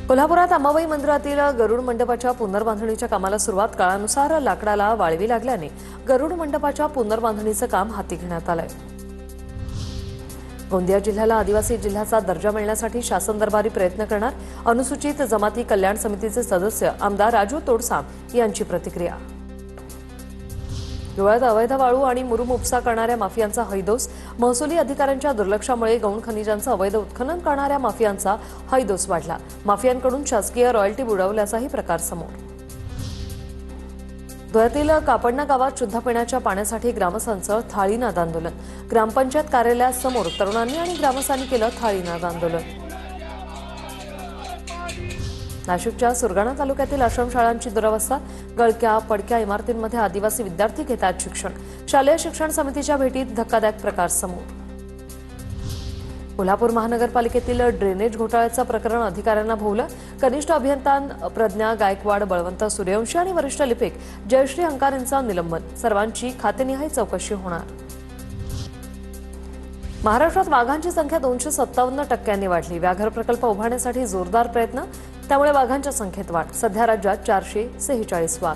कोल्हापुरात अंबाबाई मंदिरातील गरुड मंडपाच्या पुनर्बांधणीच्या कामाला सुरुवात काळानुसार लाकडाला वाळवी लागल्याने गरुड मंडपाच्या पुनर्बांधणीचं काम हाती घेण्यात आलंय। गोंदिया जिल्ह्याला आदिवासी जिल्ह्याचा दर्जा मिळण्यासाठी शासन दरबारी प्रयत्न करणार अनुसूचित जमाती कल्याण समितीचे सदस्य आमदार राजू तोडसाम यांची प्रतिक्रिया। धुळ्यात अवैध वाळू आणि मुरुम उपसा करणाऱ्या माफियांचा हैदोस, महसुली अधिकाऱ्यांच्या दुर्लक्षामुळे गौण खनिजांचं अवैध उत्खनन करणाऱ्या माफियांचा हैदोस वाढला। माफियांकडून शासकीय रॉयल्टी बुडवल्याचाही प्रकार समोर। धुळ्यातील कापडणा गावात शुद्ध पिण्याच्या पाण्यासाठी ग्रामस्थांचं थाळीनाद आंदोलन। ग्रामपंचायत कार्यालयासमोर तरुणांनी आणि ग्रामस्थांनी केलं थाळीनाद आंदोलन। नाशिकच्या सुरगाणा तालुक्यातील आश्रमशाळांची दुरवस्था, गळक्या पडक्या इमारतींमध्ये आदिवासी विद्यार्थी घेतात शिक्षण। शालेय शिक्षण समितीच्या भेटीत धक्कादायक प्रकार समोर। कोल्हापूर महानगरपालिकेतील ड्रेनेज घोटाळ्याचं प्रकरण अधिकाऱ्यांना भोवलं। कनिष्ठ अभियंता प्रज्ञा गायकवाड, बळवंत सूर्यवंशी आणि वरिष्ठ लिपिक जयश्री अंकार यांचं निलंबन। सर्वांची खातेनिहाय चौकशी होणार। महाराष्ट्रात वाघांची संख्या 257% वाढली। व्याघ्र प्रकल्प उभारण्यासाठी जोरदार प्रयत्न, त्यामुळे वाघांच्या संख्येत वाढ। सध्या राज्यात 446 वाघ।